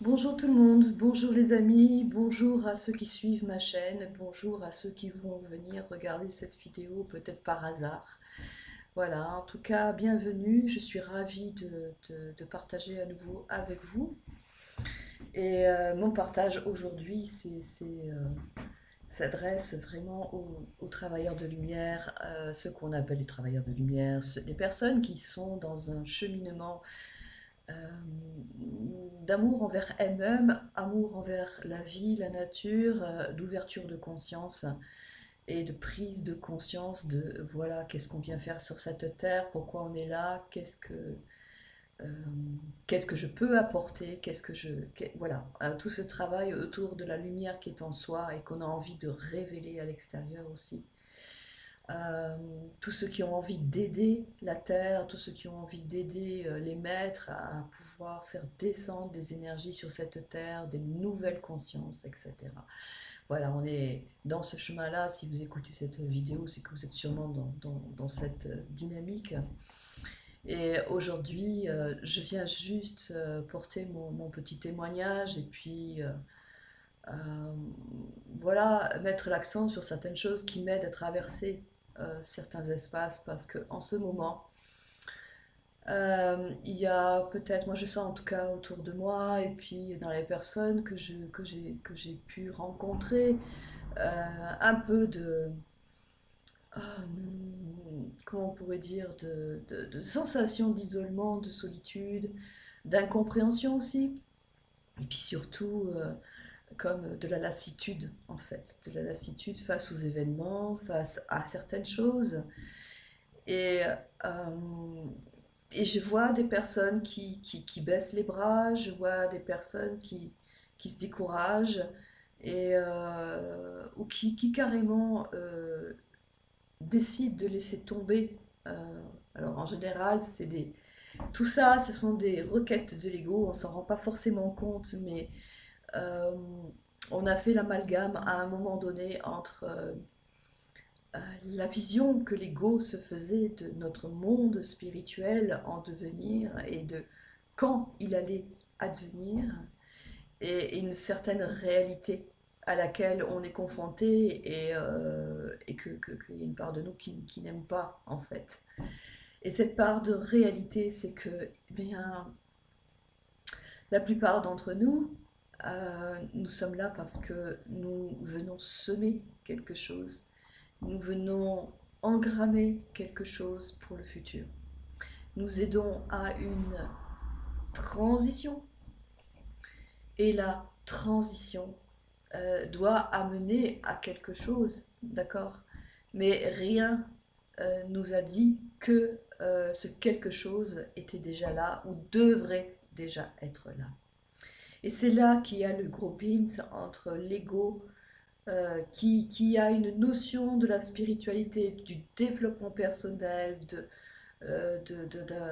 Bonjour tout le monde, bonjour les amis, bonjour à ceux qui suivent ma chaîne, bonjour à ceux qui vont venir regarder cette vidéo peut-être par hasard. Voilà, en tout cas, bienvenue, je suis ravie de partager à nouveau avec vous. Et mon partage aujourd'hui, s'adresse vraiment aux travailleurs de lumière, ceux qu'on appelle les travailleurs de lumière, les personnes qui sont dans un cheminement euh, d'amour envers elle-même, amour envers la vie, la nature, d'ouverture de conscience et de prise de conscience de voilà, qu'est-ce qu'on vient faire sur cette terre, pourquoi on est là, euh, qu'est-ce que je peux apporter, voilà, tout ce travail autour de la lumière qui est en soi et qu'on a envie de révéler à l'extérieur aussi. Euh, Tous ceux qui ont envie d'aider la Terre, tous ceux qui ont envie d'aider les maîtres à pouvoir faire descendre des énergies sur cette Terre, des nouvelles consciences, etc. Voilà, on est dans ce chemin-là. Si vous écoutez cette vidéo, c'est que vous êtes sûrement dans cette dynamique. Et aujourd'hui, je viens juste porter mon petit témoignage et puis euh, voilà, mettre l'accent sur certaines choses qui m'aident à traverser certains espaces parce qu'en ce moment, il y a peut-être, moi je sens en tout cas autour de moi et puis dans les personnes que j'ai pu rencontrer, un peu euh, comment on pourrait dire, de sensation d'isolement, de solitude, d'incompréhension aussi, et puis surtout comme de la lassitude en fait, de la lassitude face aux événements, face à certaines choses. Et, euh, et je vois des personnes qui baissent les bras, je vois des personnes qui se découragent et, ou qui carrément décident de laisser tomber. Alors en général, tout ça, ce sont des requêtes de l'ego, on s'en rend pas forcément compte, mais euh, on a fait l'amalgame à un moment donné entre la vision que l'ego se faisait de notre monde spirituel en devenir et de quand il allait advenir et une certaine réalité à laquelle on est confronté et qu'il y a une part de nous qui n'aime pas en fait. Et cette part de réalité, c'est que eh bien, la plupart d'entre nous, nous sommes là parce que nous venons semer quelque chose. Nous venons engrammer quelque chose pour le futur. Nous aidons à une transition. Et la transition doit amener à quelque chose, d'accord? Mais rien nous a dit que ce quelque chose était déjà là ou devrait déjà être là. Et c'est là qu'il y a le gros pince entre l'ego qui a une notion de la spiritualité, du développement personnel,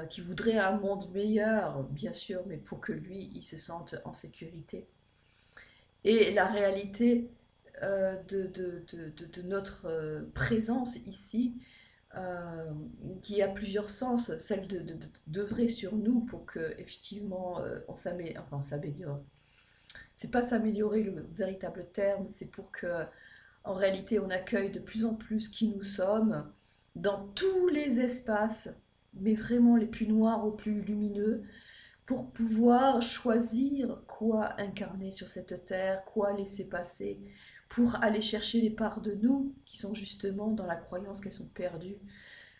qui voudrait un monde meilleur, bien sûr, mais pour que lui, il se sente en sécurité. Et la réalité de notre présence ici, euh, qui a plusieurs sens, celle d'œuvrer sur nous pour que effectivement on s'améliore. C'est pas s'améliorer le véritable terme, c'est pour que en réalité on accueille de plus en plus qui nous sommes dans tous les espaces, mais vraiment les plus noirs aux plus lumineux, pour pouvoir choisir quoi incarner sur cette terre, quoi laisser passer, pour aller chercher les parts de nous qui sont justement dans la croyance qu'elles sont perdues.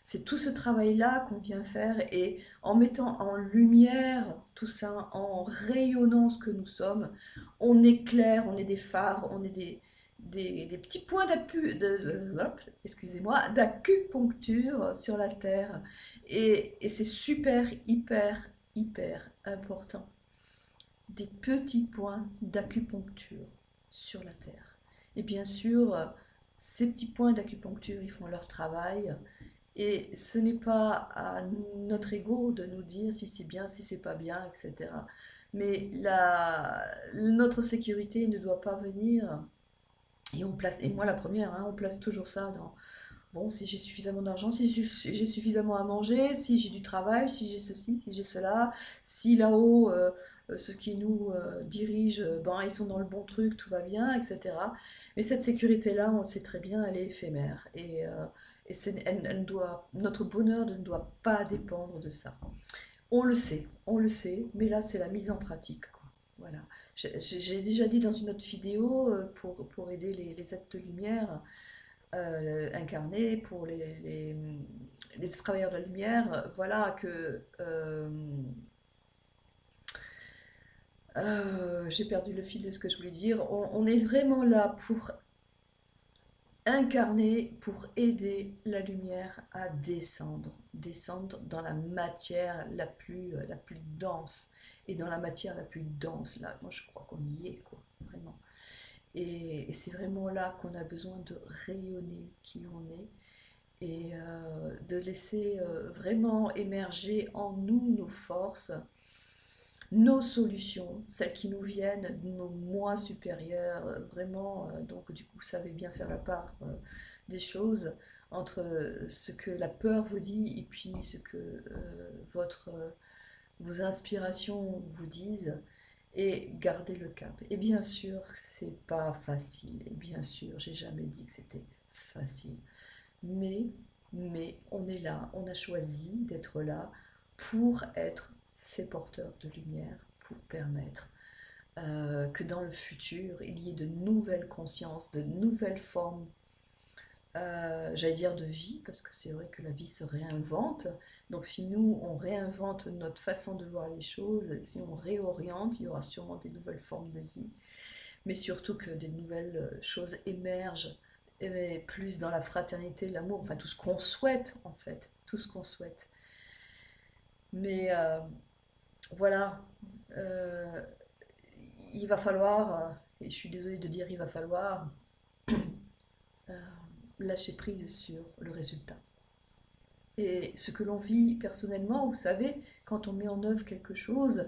C'est tout ce travail-là qu'on vient faire et en mettant en lumière tout ça, en rayonnant ce que nous sommes, on éclaire, on est des phares, on est des petits points excusez-moi, d'acupuncture sur la Terre. Et c'est super, hyper, hyper important. Des petits points d'acupuncture sur la Terre. Et bien sûr, ces petits points d'acupuncture, ils font leur travail. Et ce n'est pas à notre ego de nous dire si c'est bien, si c'est pas bien, etc. Mais notre sécurité ne doit pas venir, et moi la première, hein, on place toujours ça bon, si j'ai suffisamment d'argent, si j'ai suffisamment à manger, si j'ai du travail, si j'ai ceci, si j'ai cela, si là-haut, ceux qui nous dirigent, ben, ils sont dans le bon truc, tout va bien, etc. Mais cette sécurité-là, on le sait très bien, elle est éphémère. Et notre bonheur ne doit pas dépendre de ça. On le sait, mais là, c'est la mise en pratique, quoi. Voilà. J'ai déjà dit dans une autre vidéo, pour aider les êtres de lumière, incarnés, pour les travailleurs de la lumière, voilà que j'ai perdu le fil de ce que je voulais dire. On est vraiment là pour incarner, pour aider la lumière à descendre dans la matière la plus dense. Et dans la matière la plus dense, là, moi je crois qu'on y est, quoi, vraiment. Et c'est vraiment là qu'on a besoin de rayonner qui on est et de laisser vraiment émerger en nous nos forces, nos solutions, celles qui nous viennent de nos moi supérieurs, vraiment, donc du coup, vous savez bien faire la part des choses entre ce que la peur vous dit et puis ce que vos inspirations vous disent, et garder le cap. Et bien sûr, c'est pas facile, et bien sûr, j'ai jamais dit que c'était facile. Mais, mais on est là, on a choisi d'être là pour être ces porteurs de lumière, pour permettre que dans le futur, il y ait de nouvelles consciences, de nouvelles formes, j'allais dire de vie, parce que c'est vrai que la vie se réinvente. Donc si nous, on réinvente notre façon de voir les choses, si on réoriente, il y aura sûrement des nouvelles formes de vie, mais surtout que des nouvelles choses émergent, et plus dans la fraternité, l'amour, enfin tout ce qu'on souhaite en fait, tout ce qu'on souhaite. Mais voilà, euh, il va falloir, et je suis désolée de dire il va falloir, euh, lâcher prise sur le résultat. Et ce que l'on vit personnellement, vous savez, quand on met en œuvre quelque chose,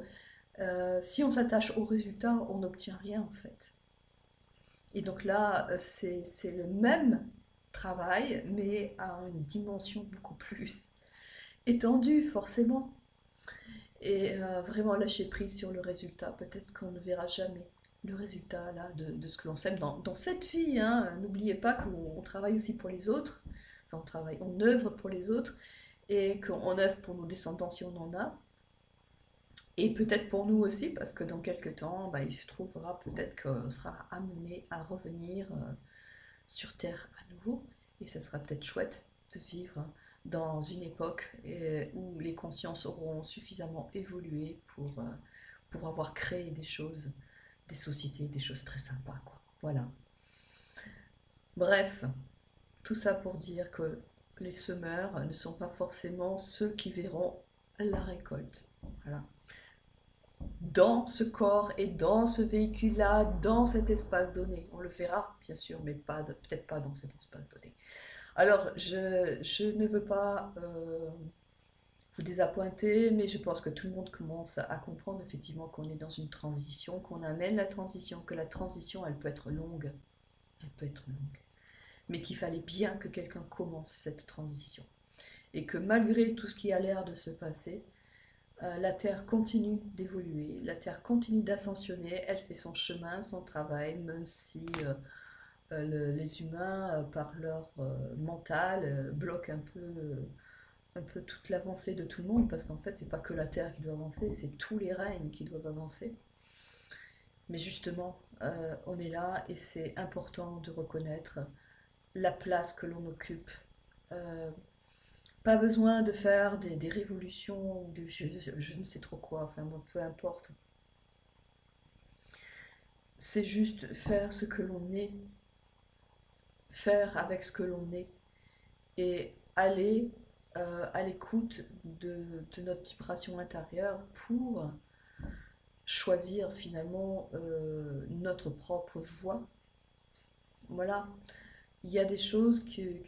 si on s'attache au résultat, on n'obtient rien en fait. Et donc là, c'est le même travail, mais à une dimension beaucoup plus étendue, forcément. Et vraiment lâcher prise sur le résultat. Peut-être qu'on ne verra jamais le résultat là, de ce que l'on sème dans cette vie. Hein. N'oubliez pas qu'on travaille aussi pour les autres. Enfin, on œuvre pour les autres et qu'on œuvre pour nos descendants si on en a. Et peut-être pour nous aussi, parce que dans quelques temps, bah, il se trouvera peut-être qu'on sera amené à revenir sur Terre à nouveau. Et ça sera peut-être chouette de vivre dans une époque où les consciences auront suffisamment évolué pour avoir créé des choses, des sociétés, des choses très sympas, quoi. Voilà. Bref, tout ça pour dire que les semeurs ne sont pas forcément ceux qui verront la récolte. Voilà. Dans ce corps et dans ce véhicule-là, dans cet espace donné. On le verra, bien sûr, mais peut-être pas dans cet espace donné. Alors, je ne veux pas vous désappointer, mais je pense que tout le monde commence à comprendre effectivement qu'on est dans une transition, qu'on amène la transition, que la transition, elle peut être longue. Elle peut être longue. Mais qu'il fallait bien que quelqu'un commence cette transition. Et que malgré tout ce qui a l'air de se passer, la Terre continue d'évoluer, la Terre continue d'ascensionner, elle fait son chemin, son travail, même si les humains, par leur mental, bloquent un peu toute l'avancée de tout le monde, parce qu'en fait, c'est pas que la Terre qui doit avancer, c'est tous les règnes qui doivent avancer. Mais justement, on est là et c'est important de reconnaître la place que l'on occupe. Euh, Pas besoin de faire des révolutions ou je ne sais trop quoi, enfin bon, peu importe. C'est juste faire ce que l'on est, faire avec ce que l'on est et aller à l'écoute de notre vibration intérieure pour choisir finalement notre propre voie. Voilà, il y a des choses qui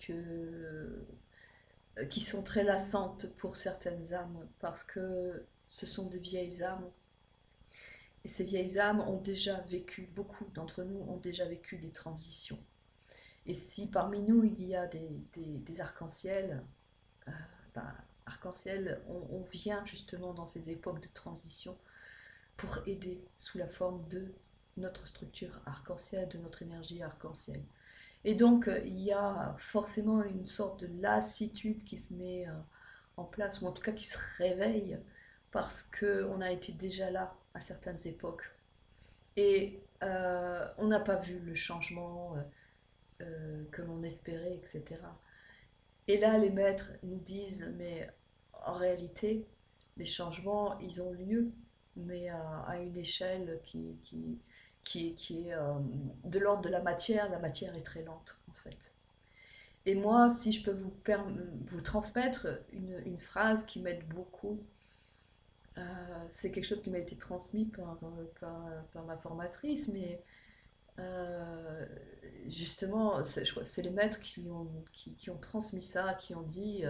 sont très lassantes pour certaines âmes parce que ce sont des vieilles âmes. Et ces vieilles âmes ont déjà vécu, beaucoup d'entre nous ont déjà vécu des transitions. Et si parmi nous il y a des arcs-en-ciel, euh, ben, arc-en-ciel, on vient justement dans ces époques de transition pour aider sous la forme de notre structure arc-en-ciel, de notre énergie arc-en-ciel. Et donc, il y a forcément une sorte de lassitude qui se met en place, ou en tout cas qui se réveille, parce qu'on a été déjà là à certaines époques. Et on n'a pas vu le changement que l'on espérait, etc. Et là, les maîtres nous disent, mais en réalité, les changements, ils ont lieu, mais à une échelle qui est de l'ordre de la matière est très lente, en fait. Et moi, si je peux vous transmettre une phrase qui m'aide beaucoup, c'est quelque chose qui m'a été transmis par ma formatrice, mais euh, justement, je crois que c'est les maîtres qui ont transmis ça, qui ont dit,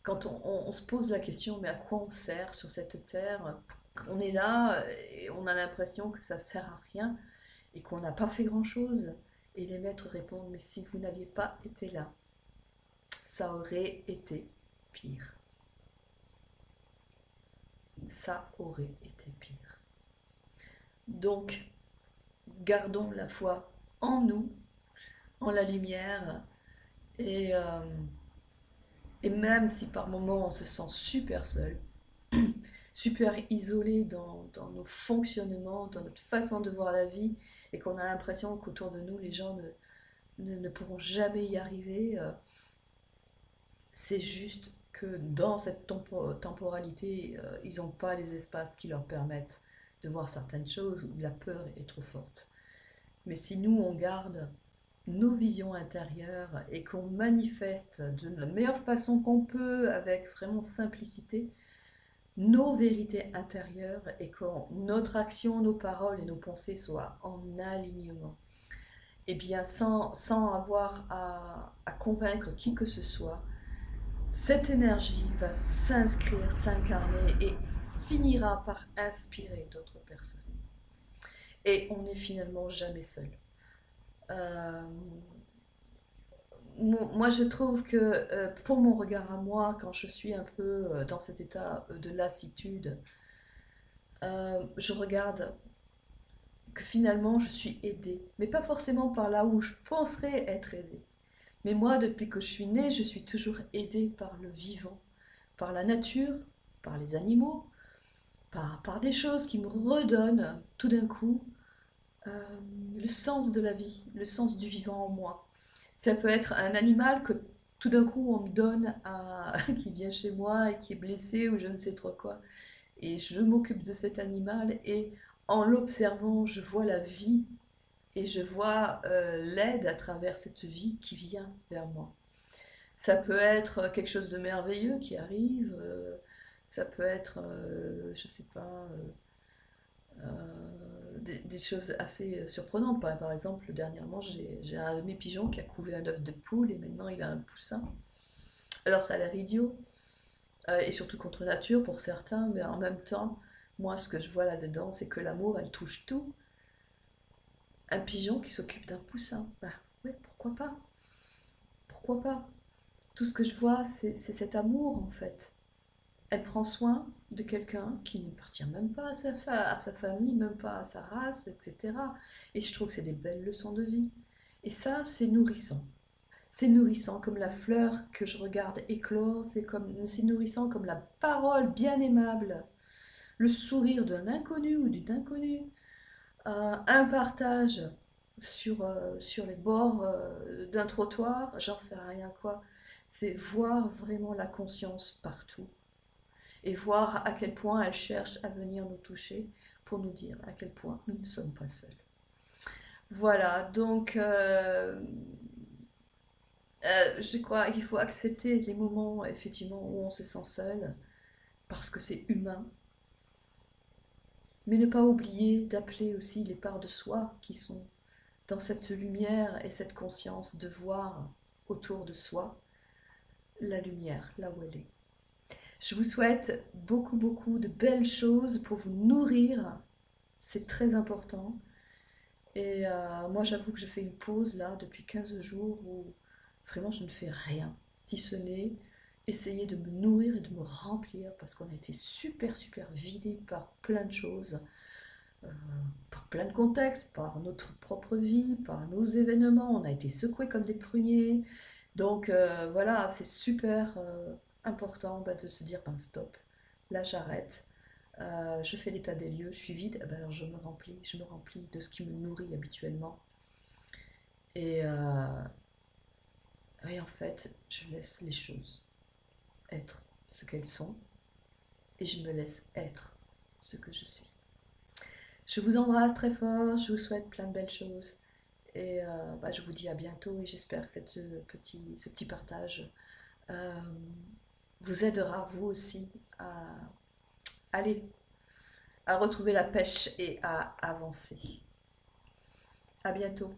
quand on se pose la question, mais à quoi on sert sur cette terre? On est là et on a l'impression que ça sert à rien et qu'on n'a pas fait grand-chose. Et les maîtres répondent, mais si vous n'aviez pas été là, ça aurait été pire. Ça aurait été pire. Donc, gardons la foi en nous, en la lumière, et, euh, et même si par moments on se sent super seul, super isolé dans nos fonctionnements, dans notre façon de voir la vie, et qu'on a l'impression qu'autour de nous, les gens ne pourront jamais y arriver, c'est juste que dans cette temporalité, ils n'ont pas les espaces qui leur permettent de voir certaines choses où la peur est trop forte. Mais si nous, on garde nos visions intérieures et qu'on manifeste de la meilleure façon qu'on peut, avec vraiment simplicité, nos vérités intérieures et que notre action, nos paroles et nos pensées soient en alignement, et bien sans avoir à convaincre qui que ce soit, cette énergie va s'inscrire, s'incarner et finira par inspirer d'autres personnes. Et on n'est finalement jamais seul. Euh, Moi, je trouve que pour mon regard à moi, quand je suis un peu dans cet état de lassitude, je regarde que finalement je suis aidée, mais pas forcément par là où je penserais être aidée. Mais moi, depuis que je suis née, je suis toujours aidée par le vivant, par la nature, par les animaux, par des choses qui me redonnent tout d'un coup euh, le sens de la vie, le sens du vivant en moi. Ça peut être un animal que tout d'un coup on me donne qui vient chez moi et qui est blessé ou je ne sais trop quoi. Et je m'occupe de cet animal et en l'observant, je vois la vie et je vois l'aide à travers cette vie qui vient vers moi. Ça peut être quelque chose de merveilleux qui arrive, ça peut être, je sais pas, des choses assez surprenantes. Par exemple, dernièrement, j'ai un de mes pigeons qui a couvé un œuf de poule et maintenant il a un poussin. Alors ça a l'air idiot, et surtout contre nature pour certains, mais en même temps, moi ce que je vois là-dedans, c'est que l'amour, elle touche tout. Un pigeon qui s'occupe d'un poussin, bah ouais, pourquoi pas? Pourquoi pas? Tout ce que je vois, c'est cet amour en fait. Elle prend soin de quelqu'un qui n'appartient même pas à sa famille, même pas à sa race, etc. Et je trouve que c'est des belles leçons de vie. Et ça, c'est nourrissant. C'est nourrissant comme la fleur que je regarde éclore, c'est nourrissant comme la parole bien aimable, le sourire d'un inconnu ou d'une inconnue, un partage sur les bords d'un trottoir, j'en sais rien quoi. C'est voir vraiment la conscience partout et voir à quel point elle cherche à venir nous toucher pour nous dire à quel point nous ne sommes pas seuls. Voilà, donc je crois qu'il faut accepter les moments effectivement où on se sent seul parce que c'est humain, mais ne pas oublier d'appeler aussi les parts de soi qui sont dans cette lumière et cette conscience de voir autour de soi la lumière là où elle est. Je vous souhaite beaucoup, beaucoup de belles choses pour vous nourrir, c'est très important. Et moi, j'avoue que je fais une pause là depuis 15 jours où vraiment je ne fais rien, si ce n'est essayer de me nourrir et de me remplir parce qu'on a été super, super vidé par plein de choses, euh, par plein de contextes, par notre propre vie, par nos événements. On a été secoués comme des pruniers. Donc voilà, c'est super important bah, de se dire ben, stop, là j'arrête. Je fais l'état des lieux, je suis vide, eh ben, alors je me remplis de ce qui me nourrit habituellement. Et, et en fait, je laisse les choses être ce qu'elles sont et je me laisse être ce que je suis. Je vous embrasse très fort, je vous souhaite plein de belles choses et bah, je vous dis à bientôt et j'espère que ce petit partage euh, vous aidera vous aussi à aller, à retrouver la pêche et à avancer. À bientôt.